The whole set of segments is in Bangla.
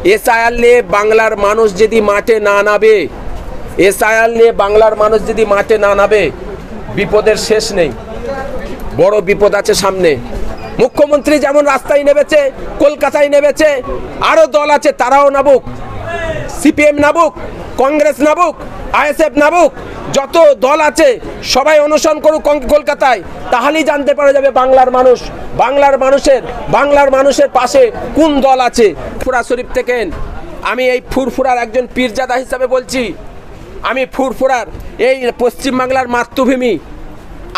এসআইআর নিয়ে বাংলার মানুষ যদি মাঠে না নামে, এসআইআর নিয়ে বাংলার মানুষ যদি মাঠে না নামে, বিপদের শেষ নেই, বড় বিপদ আছে সামনে। মুখ্যমন্ত্রী যেমন রাস্তায় নেমেছে, কলকাতায় নেমেছে, আরো দল আছে তারাও নামুক, সিপিএম নামুক, কংগ্রেস নামুক, আইএসএফ নামুক, যত দল আছে সবাই অনশন করুক কলকাতায়, তাহলেই জানতে পারা যাবে বাংলার মানুষ, বাংলার মানুষের পাশে কোন দল আছে। ফুরফুরা শরীফ থেকে আমি এই ফুরফুরার একজন পীরজাদা হিসাবে বলছি, আমি ফুরফুরার এই পশ্চিমবাংলার মাতৃভূমি,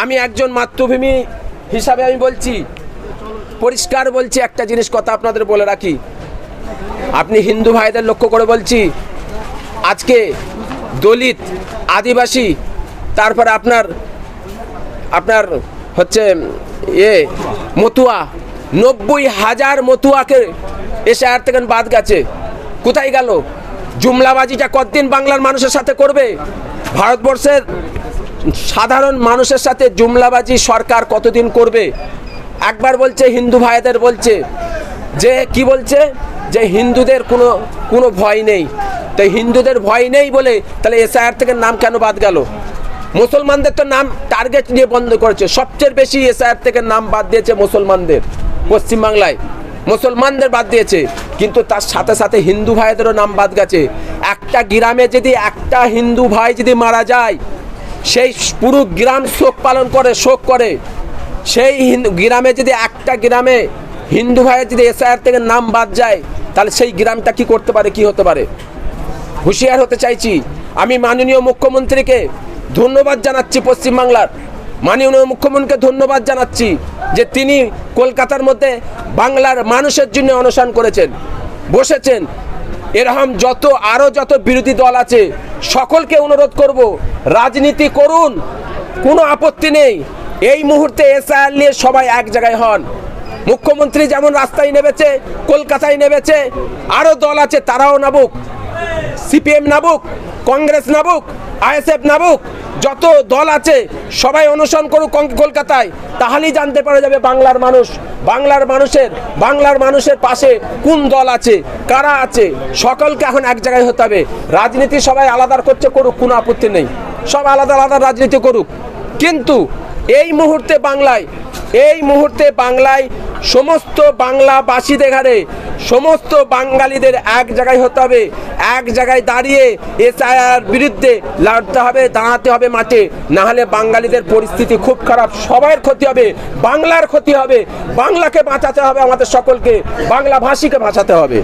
আমি একজন মাতৃভূমি হিসাবে আমি বলছি, পরিষ্কার বলছি একটা জিনিস, কথা আপনাদের বলে রাখি, আপনি হিন্দু ভাইদের লক্ষ্য করে বলছি, আজকে দলিত, আদিবাসী, তারপরে আপনার হচ্ছে মতুয়া, 90,000 মতুয়াকে এসআইআর থেকে বাদ গেছে। কোথায় গেল? জুমলাবাজিটা কতদিন বাংলার মানুষের সাথে করবে? ভারতবর্ষের সাধারণ মানুষের সাথে জুমলাবাজি সরকার কতদিন করবে? একবার বলছে হিন্দু ভাইদের বলছে যে কি বলছে যে হিন্দুদের কোনো ভয় নেই, তাই হিন্দুদের ভয় নেই বলে তাহলে এসআইআর থেকে নাম কেন বাদ গেল? মুসলমানদের তো নাম টার্গেট নিয়ে বন্ধ করেছে, সবচেয়ে বেশি এসআইআর থেকে নাম বাদ দিয়েছে মুসলমানদের, পশ্চিমবাংলায় মুসলমানদের বাদ দিয়েছে, কিন্তু তার সাথে সাথে হিন্দু ভাইদেরও নাম বাদ গেছে। একটা গ্রামে যদি একটা হিন্দু ভাই যদি মারা যায়, সেই পুরো গ্রাম শোক করে, সেই গ্রামে যদি একটা গ্রামে হিন্দু ভাইয়ের যদি এসআইআর থেকে নাম বাদ যায়, তাহলে সেই গ্রামটা কি করতে পারে, কি হতে পারে? হুঁশিয়ার হতে চাইছি। আমি মাননীয় মুখ্যমন্ত্রীকে ধন্যবাদ জানাচ্ছি, পশ্চিমবাংলার মাননীয় মুখ্যমন্ত্রীকে ধন্যবাদ জানাচ্ছি যে তিনি কলকাতার মধ্যে বাংলার মানুষের জন্য অনশন করেছেন, বসেছেন। এরকম আরও যত বিরোধী দল আছে সকলকে অনুরোধ করব, রাজনীতি করুন, কোনো আপত্তি নেই। এই মুহূর্তে এসআইআর নিয়ে সবাই এক জায়গায় হন। মুখ্যমন্ত্রী যেমন রাস্তায় নেমেছে, কলকাতায় নেমেছে, আরো দল আছে তারাও নামুক, সিপিএম নামুক, কংগ্রেস নামুক, আইএসএফ নামুক, যত দল আছে সবাই অনশন করুক কলকাতায়, তাহলেই জানতে পারা যাবে বাংলার মানুষ, বাংলার মানুষের পাশে কোন দল আছে, কারা আছে। সকলকে এখন এক জায়গায় হতে হবে। রাজনীতি সবাই আলাদা করছে, করুক, কোনো আপত্তি নেই, সব আলাদা আলাদা রাজনীতি করুক, কিন্তু এই মুহূর্তে বাংলায় সমস্ত বাংলাভাষীদের ঘাড়ে, সমস্ত বাঙালিদের এক জায়গায় হতে হবে, এক জায়গায় দাঁড়িয়ে এসআইআর বিরুদ্ধে দাঁড়াতে হবে মাঠে, না হলে বাঙালিদের পরিস্থিতি খুব খারাপ, সবার ক্ষতি হবে, বাংলার ক্ষতি হবে। বাংলাকে বাঁচাতে হবে, আমাদের সকলকে বাংলা ভাষীকে বাঁচাতে হবে।